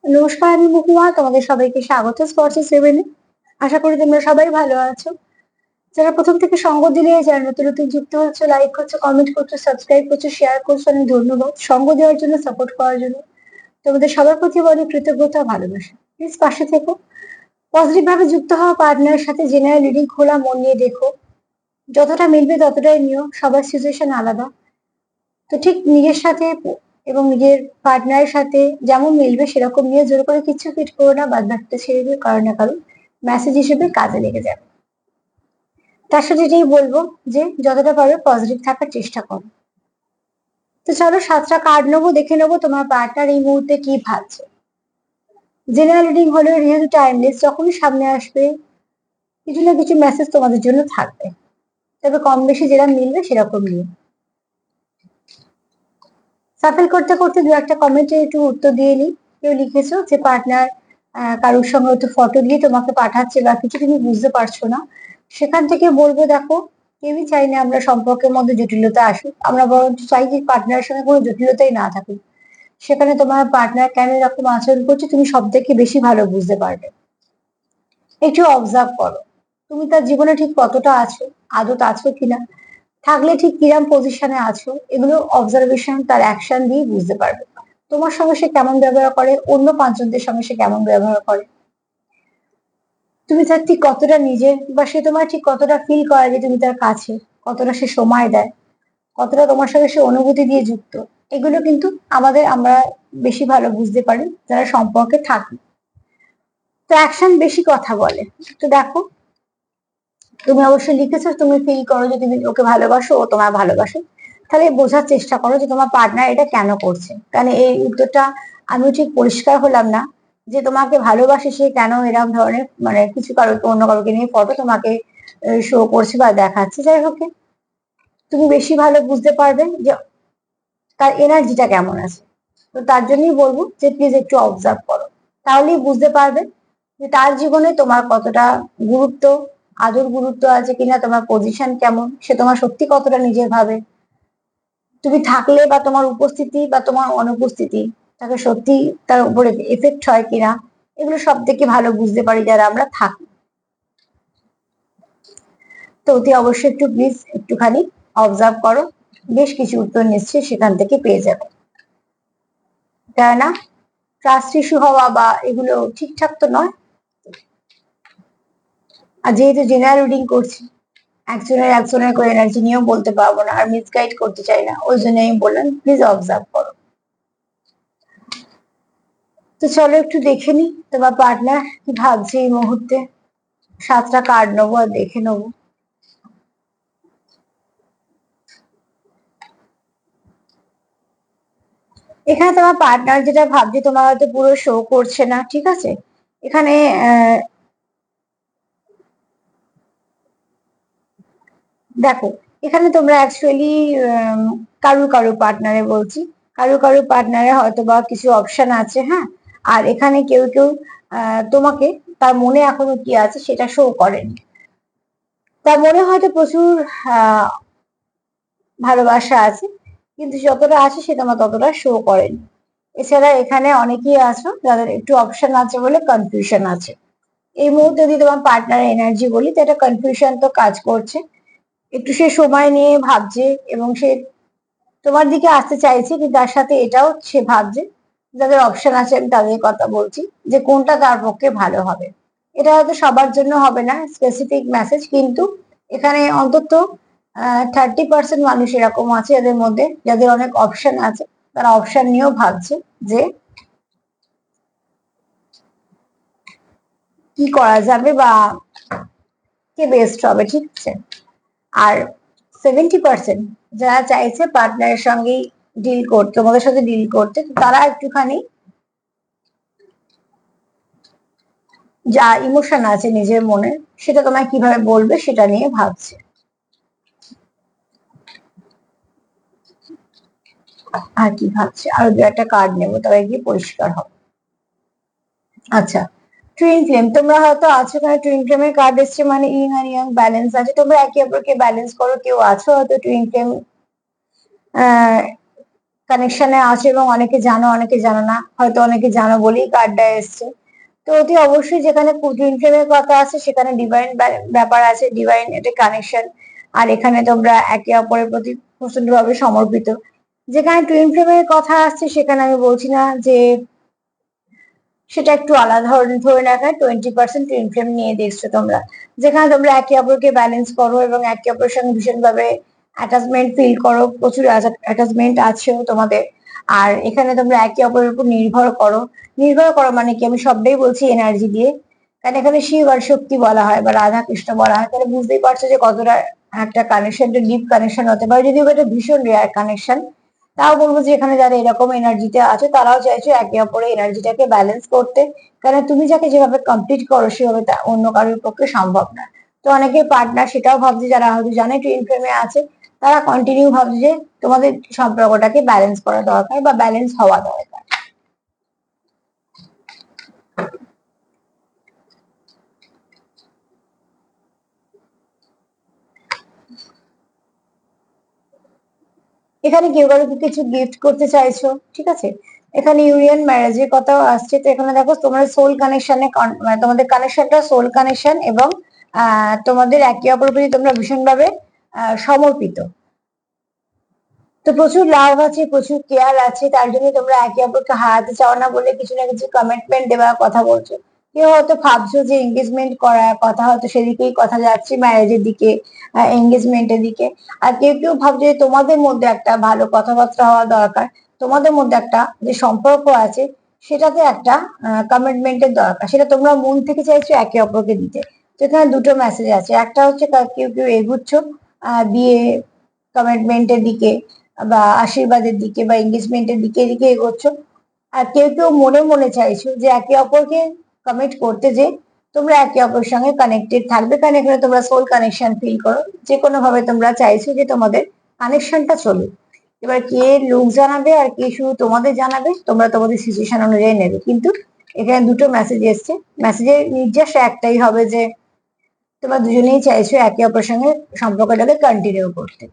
নমস্কার, আমি মহুয়া। তোমাদের সবাইকে স্বাগত স্পর্শ সেভেনে। আশা করি তোমরা সবাই ভালো আছো। যারা প্রথম থেকে সঙ্গ দিলে, যারা নতুন নতুন যুক্ত হচ্ছে, লাইক করছো, কমেন্ট করছো, সাবস্ক্রাইব করছো, শেয়ার করছো, অনেক ধন্যবাদ সঙ্গ দেওয়ার জন্য, সাপোর্ট করার জন্য। তোমাদের সবার প্রতি অনেক কৃতজ্ঞতা, ভালোবাসা। প্লিজ পাশে থেকো। পজিটিভ ভাবে যুক্ত হওয়া পার্টনারের সাথে জেনারেল রিডিং খোলা মন নিয়ে দেখো। যতটা মিলবে ততটাই নিও, সবার সিচুয়েশন আলাদা। তো ঠিক নিজের সাথে এবং নিজের পার্টনারের সাথে যেমন মিলবে সেরকম নিয়ে জোর করে কিছু ফিট করো না, বাদ বাকিটা ছেড়ে দিয়ে কারো না কারো মেসেজ হিসেবে কাজে লেগে যাবে। তার সাথে এটাই বলবো যে যতটা পারবে পজিটিভ থাকার চেষ্টা করো। তো চলো 7টা কার্ড নেবো, দেখে নেবো তোমার পার্টনার এই মুহূর্তে কি ভাবছে। জেনারেল রিডিং হলে যেহেতু টাইমলেস, যখনই সামনে আসবে কিছু না কিছু মেসেজ তোমাদের জন্য থাকবে, তবে কম বেশি যেরকম মিলবে সেরকম নিয়ে। সাফেল করতে করতে দু একটা কমেন্টে একটু উত্তর দিয়ে নিই। কেউ লিখেছো যে পার্টনার কারোর সঙ্গে হয়তো ফটো দিয়ে তোমাকে পাঠাচ্ছে বা কিছু তুমি বুঝতে পারছো না, সেখান থেকে বলবো দেখো, কেউই চাই না আমরা সম্পর্কের মধ্যে জটিলতা আসুক, আমরা বরঞ্চ চাই যে পার্টনারের সঙ্গে কোনো জটিলতাই না থাকুক। সেখানে তোমার পার্টনার কেন এরকম আচরণ করছে তুমি সব থেকে বেশি ভালো বুঝতে পারবে। একটু অবজার্ভ করো, তুমি তার জীবনে ঠিক কতটা আছো, আদত আছো কিনা, থাকলে ঠিক কিরাম পজিশনে আছো, এগুলো অবজারভেশন তার অ্যাকশন দিয়ে বুঝতে পারবে। তোমার সঙ্গে সে কেমন ব্যবহার করে, অন্য পাঁচজনদের সঙ্গে সে কেমন ব্যবহার করে, তুমি তার ঠিক কতটা নিজের, বা সে তোমার ঠিক কতটা ফিল করে যে তুমি তার কাছে, কতটা সে সময় দেয়, কতটা তোমার সঙ্গে সে অনুভূতি দিয়ে যুক্ত। এগুলো কিন্তু আমরা বেশি ভালো বুঝতে পারি যারা সম্পর্কে থাকি। তো অ্যাকশন বেশি কথা বলে। তো দেখো, তুমি অবশ্যই লিখেছো তুমি ফিল করো যে তুমি ওকে ভালোবাসো, ও তোমার ভালোবাসে। তাহলে বোঝার চেষ্টা করো যে তোমার পার্টনার এটা কেন করছে। কারণ এই উত্তরটা আমিও ঠিক পরিষ্কার হলাম না যে তোমাকে ভালোবাসে সে কেন এরকম ধরনের মানে কিছু কারোকে অন্য কারোকে নিয়ে ফটো তোমাকে শো করছে বা দেখাচ্ছে। যাই হোক, তুমি বেশি ভালো বুঝতে পারবে যে তার এনার্জিটা কেমন আছে। তো তার জন্যই বলবো যে প্লিজ একটু অবজার্ভ করো, তাহলেই বুঝতে পারবে যে তার জীবনে তোমার কতটা গুরুত্ব, আদর গুরুত্ব আছে কিনা, তোমার পজিশন কেমন, সে তোমার সত্যি কতটা নিজের ভাবে, তুমি থাকলে বা তোমার উপস্থিতি বা তোমার অনুপস্থিতি তাকে সত্যি তার উপরে এফেক্ট হয় কিনা। এগুলো সব থেকে ভালো বুঝতে পারি যারা আমরা থাকি। তো অতি অবশ্যই একটু প্লিজ একটুখানি অবজার্ভ করো, বেশ কিছু উত্তর নিশ্চয়ই সেখান থেকে পেয়ে যাবে। তাই না? ট্রাস্ট ইস্যু হওয়া বা এগুলো ঠিকঠাক তো নয়। আর যেহেতু জেনারেল রিডিং করছি, একজনের করে এনার্জি নিয়েও বলতে পারবো না, আর মিসগাইড করতে চাই না, ওই জন্য আমি বললাম প্লিজ অবজার্ভ করো। তো চলো একটু দেখে নি তোমার পার্টনার কি ভাবছে এই মুহূর্তে। 7টা কার্ড নেবো আর দেখে নেবো। এখানে তোমার পার্টনার যেটা ভাবছে তোমার হয়তো পুরো শো করছে না, ঠিক আছে। এখানে দেখো, এখানে তোমরা অ্যাকচুয়ালি কারু পার্টনারে বলছি, কারু পার্টনারে হয়তো বা কিছু অপশন আছে, হ্যাঁ। আর এখানে কেউ কেউ তোমাকে তার মনে এখনো কি আছে সেটা শো করেনি। তার মনে হয়তো প্রচুর আহ ভালোবাসা আছে, কিন্তু যতটা আছে সে তোমার ততটা শো করেনি। এছাড়া এখানে অনেকেই আছো যাদের একটু অপশন আছে বলে কনফিউশন আছে। এই মুহূর্তে যদি তোমার পার্টনারের এনার্জি বলি তো এটা কনফিউশন তো কাজ করছে, একটু সে সময় নিয়ে ভাবছে এবং সে তোমার দিকে আসতে চাইছে, কিন্তু তার সাথে এটাও সে ভাবছে, যাদের অপশন আছে আমি তাদের কথা বলছি, যে কোনটা তার পক্ষে ভালো হবে। এটা হয়তো সবার জন্য হবে না স্পেসিফিক মেসেজ, কিন্তু এখানে অন্তত 30% মানুষ এরকম আছে এদের মধ্যে যাদের অনেক অপশন আছে, তারা অপশন নিয়েও ভাবছে যে কি করা যাবে বা কে বেস্ট হবে, ঠিক আছে। আর 70% যারা চাইছে পার্টনারের সঙ্গেই ডিল করতে, তোমাদের সাথে ডিল করতে, তারা একটুখানি যা ইমোশন আছে নিজের মনে সেটা তোমায় কিভাবে বলবে সেটা নিয়ে ভাবছে। আর কি ভাবছে, আরো দু একটা কার্ড নেবো তবে গিয়ে পরিষ্কার হবে। আচ্ছা, টুইন ফ্লেম, তোমরা হয়তো আছো, এখানে টুইন ফ্লেমের কার্ড এসছে, মানে ইন আর ইয়াং ব্যালেন্স আছে, তোমরা একে অপরকে ব্যালেন্স করো। কেউ আছো হয়তো টুইন ফ্লেম কানেকশনে আছো এবং অনেকে জানো অনেকে জানো না, হয়তো অনেকে জানো বলেই কার্ডটা এসছে। তো অতি অবশ্যই যেখানে টুইন ফ্লেমের কথা আছে সেখানে ডিভাইন ব্যাপার আছে, ডিভাইন এটা কানেকশন। আর এখানে তোমরা একে অপরের প্রতি প্রচন্ডভাবে সমর্পিত। যেখানে টুইন ফ্লেমের কথা আসছে সেখানে আমি বলছি না যে সেটা একটু আলাদা ধরনের, ধরে রাখা 20% টুইন ফ্লেম নিয়ে দেখছো তোমরা, যেখানে তোমরা একে অপরকে ব্যালেন্স করো এবং একে অপরের সঙ্গে ভীষণভাবে অ্যাটাচমেন্ট ফিল করো, প্রচুর অ্যাটাচমেন্ট আছেও তোমাদের। আর এখানে তোমরা একে অপরের উপর নির্ভর করো। নির্ভর করো মানে কি, আমি সবটাই বলছি এনার্জি দিয়ে, কারণ এখানে শিব আর শক্তি বলা হয় বা রাধা কৃষ্ণ বলা হয়, তাহলে বুঝতেই পারছো যে কতটা একটা কানেকশনটা ডিপ কানেকশন হতে পারে, যদিও এটা ভীষণ রেয়ার কানেকশন। তাও বলবো যে এখানে যারা এরকম এনার্জিতে আছে তারাও চাইছো একে অপরের এনার্জিটাকে ব্যালেন্স করতে, কারণ তুমি যাকে যেভাবে কমপ্লিট করো সেভাবে তা অন্য কারোর পক্ষে সম্ভব না। তো অনেকে পার্টনার সেটাও ভাবছে, যারা হয়তো জানে টুইন ফ্লেমে আছে তারা কন্টিনিউ ভাবছে যে তোমাদের সম্পর্কটাকে ব্যালেন্স করা দরকার বা ব্যালেন্স হওয়া দরকার। এখানে কেউ কারোকে কিছু গিফট করতে চাইছো, ঠিক আছে। এখানে ইউনিয়ন ম্যারেজের কথাও আসছে। তো এখানে দেখো তোমার সোল কানেকশনে, মানে তোমাদের কানেকশনটা সোল কানেকশন এবং তোমাদের একে অপরের প্রতি তোমরা ভীষণভাবে সমর্পিত। তো প্রচুর লাভ আছে, প্রচুর কেয়ার আছে, তার জন্য তোমরা একে অপরকে হারাতে চাও না বলে কিছু না কিছু কমিটমেন্ট দেওয়ার কথা বলছো। কেউ হয়তো ভাবছো যে এঙ্গেজমেন্ট করার কথা, হয়তো সেদিকেই কথা যাচ্ছে, ম্যারেজের দিকে, এঙ্গেজমেন্টের দিকে। আর কেউ কেউ ভাবছে যে তোমাদের মধ্যে একটা ভালো কথাবার্তা হওয়া দরকার, তোমাদের মধ্যে একটা যে সম্পর্ক আছে সেটাতে একটা কমিটমেন্টের দরকার, সেটা তোমরা মন থেকে চাইছো একে অপরকে দিতে। তো এখানে দুটো মেসেজ আছে, একটা হচ্ছে কেউ কেউ এগুচ্ছ বিয়ে কমিটমেন্টের দিকে বা আশীর্বাদের দিকে বা এঙ্গেজমেন্টের দিকে এদিকে এগোচ্ছ। আর কেউ কেউ মনে মনে চাইছো যে একে অপরকে কমিট করতে, যে তোমরা একে অপরের সঙ্গে কানেক্টেড থাকবে, কারণ এখানে তোমরা সোল কানেকশন ফিল করো, যে কোনো ভাবে তোমরা চাইছো যে তোমাদের কানেকশনটা চলুক। এবার কে লোক জানাবে আর কে শুধু তোমাদের জানাবে তোমরা তোমাদের সিচুয়েশন অনুযায়ী নেবে, কিন্তু এখানে দুটো মেসেজ এসছে। মেসেজের নির্যাস একটাই হবে যে তোমরা দুজনেই চাইছো একে অপরের সঙ্গে সম্পর্কটাকে কন্টিনিউ করতে।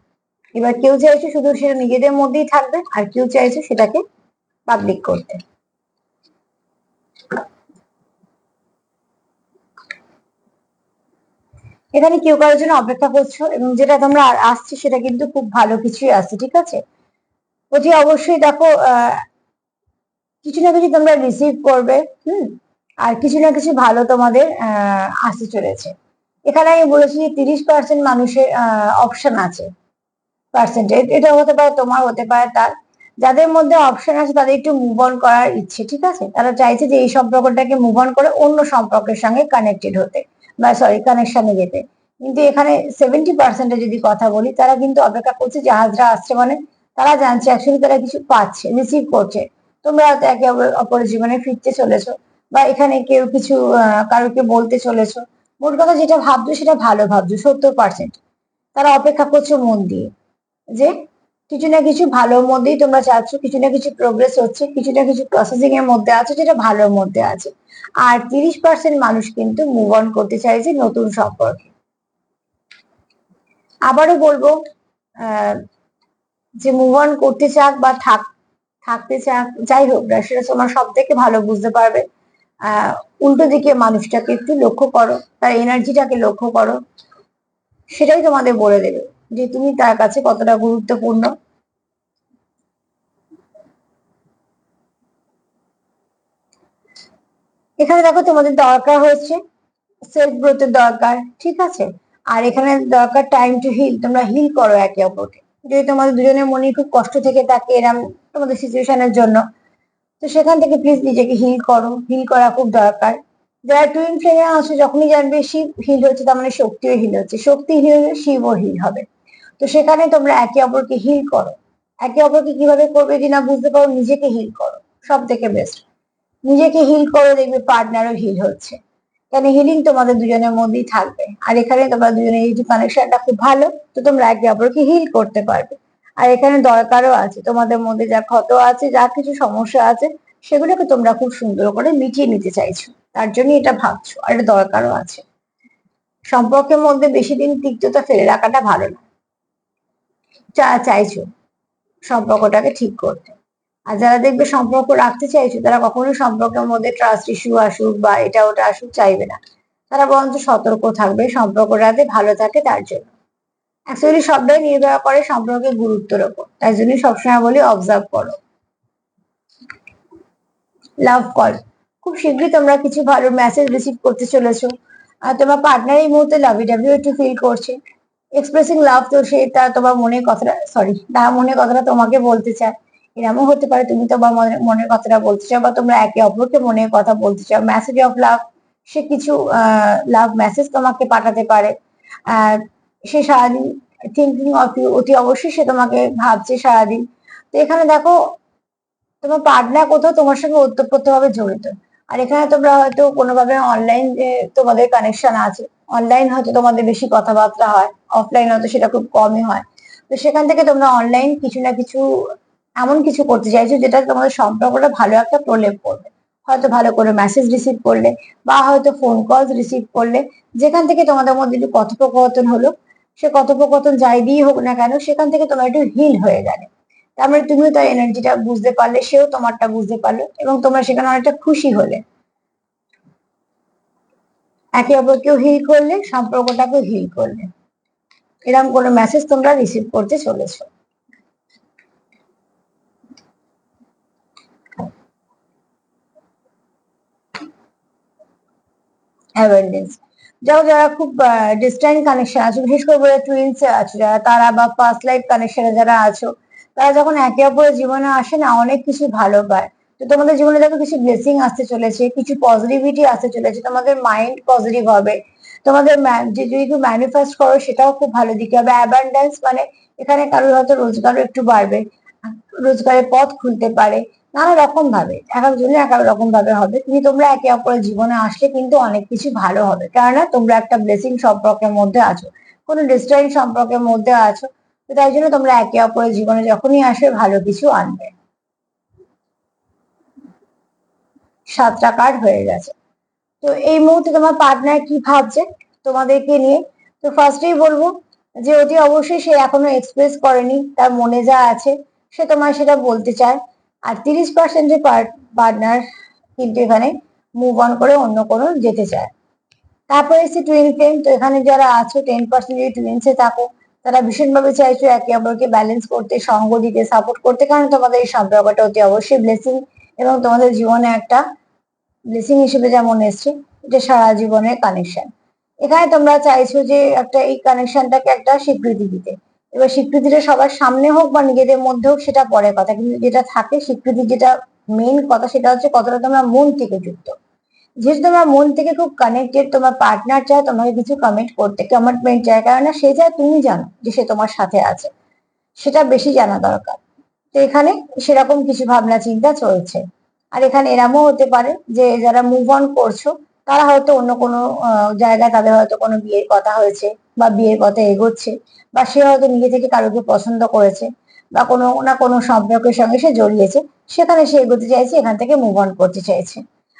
এবার কেউ চাইছে শুধু সেটা নিজেদের মধ্যেই থাকবে, আর কেউ চাইছে সেটাকে পাবলিক করতে। এখানে কেউ কারোর জন্য অপেক্ষা করছো এবং যেটা তোমরা আসছে সেটা কিন্তু খুব ভালো কিছুই আসছে, ঠিক আছে। অতি অবশ্যই দেখো কিছু না কিছু তোমরা রিসিভ করবে, আর কিছু না কিছু ভালো তোমাদের আসতে চলেছে। এখানে আমি বলেছি যে 30% মানুষের অপশন আছে, পার্সেন্টেজ, এটা হতে পারে তোমার, হতে পারে তার। যাদের মধ্যে অপশন আছে তাদের একটু মুভ অন করার ইচ্ছে, ঠিক আছে, তারা চাইছে যে এই সম্পর্কটাকে মুভ অন করে অন্য সম্পর্কের সঙ্গে কানেক্টেড হতে বা সরি কানেকশনে যেতে। কিন্তু এখানে 70% যদি কথা বলি, তারা কিন্তু অপেক্ষা করছে, জাহাজরা আসছে মানে তারা জানছে অ্যাকচুয়ালি তারা কিছু পাচ্ছে, রিসিভ করছে। তোমরা হয়তো একে অপরের জীবনে ফিরতে চলেছো বা এখানে কেউ কিছু কারোকে বলতে চলেছো। মোট কথা যেটা ভাবছো সেটা ভালো ভাবছো 70%। তারা অপেক্ষা করছো মন দিয়ে যে কিছু না কিছু ভালোর মধ্যেই তোমরা চাচ্ছ, কিছু না কিছু প্রোগ্রেস হচ্ছে, কিছু না কিছু প্রসেসিং এর মধ্যে আছে যেটা ভালোর মধ্যে আছে। আর 30% মানুষ কিন্তু মুভ অন করতে চাইছে নতুন সম্পর্কে। আবারও বলবো আহ যে মুভ অন করতে চাক বা থাকতে চাক, যাই হোক না সেটা তোমার সব থেকে ভালো বুঝতে পারবে। উল্টো দিকে মানুষটাকে একটু লক্ষ্য করো, তার এনার্জিটাকে লক্ষ্য করো, সেটাই তোমাদের বলে দেবে যে তুমি তার কাছে কতটা গুরুত্বপূর্ণ। এখানে দেখো তোমাদের দরকার হচ্ছে সেলফ গ্রোথের দরকার, ঠিক আছে। আর এখানে দরকার টাইম টু হিল, তোমরা হিল করো একে অপরকে। যদি তোমাদের দুজনের মনে খুব কষ্ট থেকে থাকে এরম তোমাদের সিচুয়েশনের জন্য, তো সেখান থেকে প্লিজ নিজেকে হিল করো, হিল করা খুব দরকার। যারা টুইন ফ্লেমে আছো যখনই জানবে শিব হিল হচ্ছে তার মানে শক্তিও হিল হচ্ছে, শক্তি হিল হলে শিবও হিল হবে। তো সেখানে তোমরা একে অপরকে হিল করো। একে অপরকে কিভাবে করবে যদি না বুঝতে পারো, নিজেকে হিল করো, সব থেকে বেস্ট। নিজেকে হিল করো, দেখবে পার্টনারও হিল হচ্ছে, কারণ হিলিং তোমাদের দুজনের মধ্যেই থাকবে। আর এখানে তোমরা দুজনের এই যে কানেকশনটা খুব ভালো, তো তোমরা একে অপরকে হিল করতে পারবে। আর এখানে দরকারও আছে, তোমাদের মধ্যে যা ক্ষত আছে, যা কিছু সমস্যা আছে, সেগুলোকে তোমরা খুব সুন্দর করে মিটিয়ে নিতে চাইছো, তার জন্য এটা ভাবছো, আর এটা দরকারও আছে। সম্পর্কের মধ্যে বেশি দিন তিক্ততা ফেলে রাখাটা ভালো না, চাইছো। সম্পর্কটাকে ঠিক করতে। আর যারা দেখবে সম্পর্ক রাখতে চাইছো তারা কখনোই সম্পর্কের মধ্যে ট্রাস্ট ইস্যু আসুক বা এটা ওটা আসুক চাইবে না। তারা বরঞ্চ সতর্ক থাকবে সম্পর্কটাতে ভালো থাকে তার জন্য। অ্যাকচুয়ালি সবটাই নির্ভর করে সম্পর্কের গুরুত্বের ওপর, তাই জন্যই সবসময় বলি অবজার্ভ করো। লাভ কল, খুব শীঘ্রই তোমরা কিছু ভালো মেসেজ রিসিভ করতে চলেছো। আর তোমার পার্টনার এই মুহূর্তে লাভি ডাব্লিউ একটু ফিল করছে, এক্সপ্রেসিং লাভ, তো সেটা তোমার মনের কথাটা, সরি, তার মনের কথাটা তোমাকে বলতে চায়। এরকমও হতে পারে তুমি তোমার মনের কথাটা বলতে চাও, বা তোমরা একে অপরকে মনের কথা বলতে চাও। মেসেজ অফ লাভ, সে কিছু লাভ মেসেজ তোমাকে পাঠাতে পারে। আর সে সারাদিন থিঙ্কিং অফ ইউ, অতি অবশ্যই সে তোমাকে ভাবছে সারাদিন। তো এখানে দেখো তোমার পার্টনার কোথাও তোমার সঙ্গে ওতপ্রোতভাবে জড়িত। আর এখানে তোমরা হয়তো কোনোভাবে অনলাইন যে তোমাদের কানেকশন আছে, অনলাইন হয়তো তোমাদের বেশি কথাবার্তা হয়, অফলাইন হয়তো সেটা খুব কমই হয়। তো সেখান থেকে তোমরা অনলাইন কিছু না কিছু এমন কিছু করতে চাইছো যেটা তোমাদের সম্পর্কটা ভালো একটা প্রলেপ করবে। হয়তো ভালো করে মেসেজ রিসিভ করলে, বা হয়তো ফোন কল রিসিভ করলে, যেখান থেকে তোমাদের মধ্যে একটু কথোপকথন হলো। সে কথোপকথন যাই দিয়ে হোক না কেন, সেখান থেকে তোমরা একটু হিল হয়ে গেলে। তার মানে তুমিও তার এনার্জিটা বুঝতে পারলে, সেও তোমারটা বুঝতে পারলো, এবং তোমরা সেখানে অনেকটা খুশি হলে। একে অপরকেও হিল করলে, সম্পর্কটাকেও হিল করলে। এরকম কোনো মেসেজ তোমরা রিসিভ করতে চলেছো। অ্যাভেন্ডেন্স, যারা খুব ডিস্ট্যান্ট কানেকশন আছে, বিশেষ করে বলে টুইন্স আছে যারা, তারা বা ফার্স্ট লাইফ কানেকশনে যারা আছো, তারা যখন একে অপরের জীবনে আসে না, অনেক কিছু ভালো পায়। তো তোমাদের জীবনে দেখো কিছু ব্লেসিং আসতে চলেছে, কিছু পজিটিভিটি আসতে চলেছে, তোমাদের মাইন্ড পজিটিভ হবে। তোমাদের যে যদি কেউ ম্যানিফেস্ট করো সেটাও খুব ভালো দিকে হবে। অ্যাবান্ডেন্স মানে এখানে কারোর হয়তো রোজগারও একটু বাড়বে, রোজগারের পথ খুলতে পারে। নানা রকম ভাবে, এক একজনের এক এক রকম ভাবে হবে। কিন্তু তোমরা একে অপরের জীবনে আসলে কিন্তু অনেক কিছু ভালো হবে, কেননা তোমরা একটা ব্লেসিং সম্পর্কের মধ্যে আছো, কোনো ডিস্টেন্স সম্পর্কের মধ্যে আছো। তো তাই জন্য তোমরা একে অপরের জীবনে যখনই আসবে ভালো কিছু আনবে। 7টা কার্ড হয়ে গেছে। তো এই মুহূর্তে তোমার পার্টনার কি ভাবছে তোমাদেরকে নিয়ে? তো ফার্স্টেই বলবো যে অতি অবশ্যই সে এখনো এক্সপ্রেস করেনি তার মনে যা আছে, সে তোমায় সেটা বলতে চায়। আর 30% পার্টনার কিন্তু এখানে মুভ অন করে অন্য কোনো যেতে চায়। তারপরে এসে টুইন ফ্লেম, তো এখানে যারা আছো 10% যদি টুইন্সে থাকো, তারা ভীষণভাবে চাইছো একে অপরকে ব্যালেন্স করতে, সঙ্গ দিতে, সাপোর্ট করতে, কারণ তোমাদের এই সম্পর্কটা অতি অবশ্যই ব্লেসিং, এবং তোমাদের জীবনে একটা ব্লেসিং হিসেবে যেমন এসছে, এটা সারা জীবনের কানেকশন। এখানে তোমরা চাইছো যে একটা এই কানেকশনটাকে একটা স্বীকৃতি দিতে। এবার স্বীকৃতিটা সবার সামনে হোক বা নিজেদের মধ্যে হোক সেটা পরের কথা, কিন্তু যেটা থাকে স্বীকৃতি, যেটা মেইন কথা, সেটা হচ্ছে কতটা তোমরা মন থেকে যুক্ত। যেহেতু তোমার মন থেকে খুব কানেক্টেড, তোমার পার্টনার চায় তোমাকে কিছু কমিট করতে, কমিটমেন্ট চায়, কেননা সে চায় তুমি জানো যে সে তোমার সাথে আছে, সেটা বেশি জানা দরকার। তো এখানে সেরকম কিছু ভাবনা চিন্তা চলছে। আর এখানে এরমও হতে পারে যে যারা মুভ অন করছো, তারা হয়তো অন্য কোনো জায়গায় তাদের হয়তো কোনো বিয়ের কথা হয়েছে, বা বিয়ের কথা এগোচ্ছে, বা সে হয়তো নিজে থেকে কারোকে পছন্দ করেছে, বা কোনো না কোনো সম্পর্কের সঙ্গে সে জড়িয়েছে, সেখানে সে এগোতে চাইছে, এখান থেকে মুভ অন করতে চাইছে।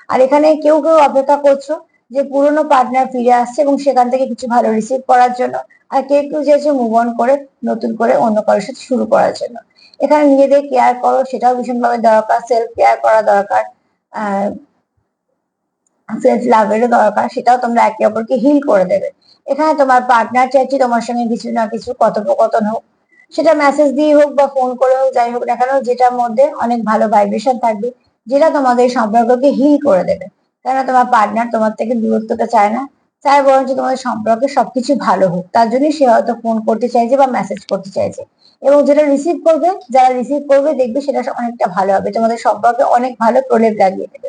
আর এখানে কেউ কেউ অপেক্ষা করছো যে পুরোনো পার্টনার ফিরে আসছে এবং সেখান থেকে কিছু ভালো রিসিভ করার জন্য। আর কেউ কেউ চাইছে মুভ অন করে নতুন করে অন্য কারোর সাথে শুরু করার জন্য। এখানে নিজেদের কেয়ার করো, সেটাও ভীষণভাবে দরকার, সেলফ কেয়ার করা দরকার, সেলফ লাভেরও দরকার, সেটাও তোমরা একে অপরকে হিল করে দেবে। এখানে তোমার পার্টনার চাইছে তোমার সঙ্গে কিছু না কিছু কথোপকথন হোক, সেটা মেসেজ দিয়ে হোক বা ফোন করে হোক, যাই হোক না কেন, যেটার মধ্যে অনেক ভালো ভাইব্রেশন থাকবে, যেটা তোমাদের সম্পর্ককে হিল করে দেবে। কেননা তোমার পার্টনার তোমার থেকে দূরত্বটা চায় না, চায় বরঞ্চ তোমাদের সম্পর্কে সবকিছু ভালো হোক। তার জন্যই সে হয়তো ফোন করতে চাইছে বা মেসেজ করতে চাইছে। এবং যেটা রিসিভ করবে, যারা রিসিভ করবে দেখবে সেটা অনেকটা ভালো হবে, তোমাদের সম্পর্কে অনেক ভালো প্রলেপ লাগিয়ে দেবে।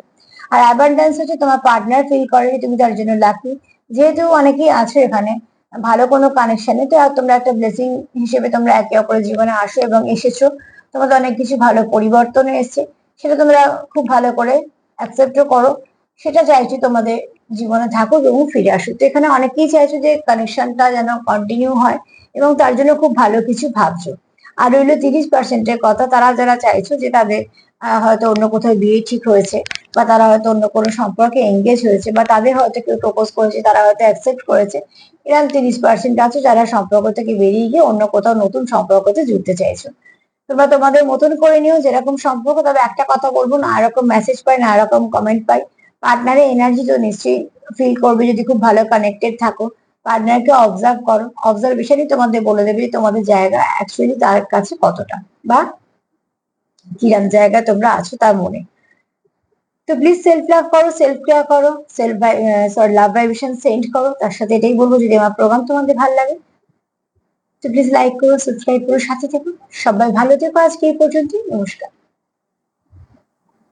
আর অ্যাবান্ডেন্স হচ্ছে তোমার পার্টনার ফিল করে যে তুমি তার জন্য লাকি। যেহেতু অনেকেই আছো এখানে ভালো কোনো কানেকশনে, তো তোমরা একটা ব্লেসিং হিসেবে তোমরা একে অপরের জীবনে আসো এবং এসেছো। তোমাদের অনেক কিছু ভালো পরিবর্তন এসছে, সেটা তোমরা খুব ভালো করে অ্যাকসেপ্টও করো। সেটা চাইছি তোমাদের জীবনে থাকুক এবং ফিরে আসুক। তো এখানে অনেকেই চাইছো যে কানেকশনটা যেন কন্টিনিউ হয়, এবং তার জন্য খুব ভালো কিছু ভাবছো। আর রইলো 30%-এর কথা, তারা যারা চাইছো যে তাদের হয়তো অন্য কোথাও বিয়ে ঠিক হয়েছে, বা তারা হয়তো অন্য কোনো সম্পর্কে এঙ্গেজ হয়েছে, বা তাদের হয়তো কেউ প্রপোজ করেছে, তারা হয়তো অ্যাকসেপ্ট করেছে। এরকম 30% আছে যারা সম্পর্ক থেকে বেরিয়ে গিয়ে অন্য কোথাও নতুন সম্পর্কতে জুড়তে চাইছো। তোমরা তোমাদের মতন করে নিও যেরকম সম্পর্ক। তবে একটা কথা বলবো, না এরকম মেসেজ পাই না এরকম কমেন্ট পাই, পার্টনারের এনার্জি তো নিশ্চয়ই ফিল করবে যদি খুব ভালো কানেক্টেড থাকো। পার্টনারকে অবজার্ভ করো, অবজারভেশনই তোমাদের বলে দেবে যে তোমাদের জায়গা অ্যাকচুয়ালি তার কাছে কতটা, বা কিরম জায়গায় তোমরা আছো তার মনে। তো প্লিজ সেলফ লাভ করো, সেলফ কেয়ার করো, লাভ ভাইব্রেশন সেন্ড করো। তার সাথে এটাই বলবো, যদি আমার প্রোগ্রাম তোমাদের ভালো লাগে তো প্লিজ লাইক করো, সাবস্ক্রাইব করো, সাথে থেকো। সবাই ভালো থেকো, আজকে এই পর্যন্ত, নমস্কার।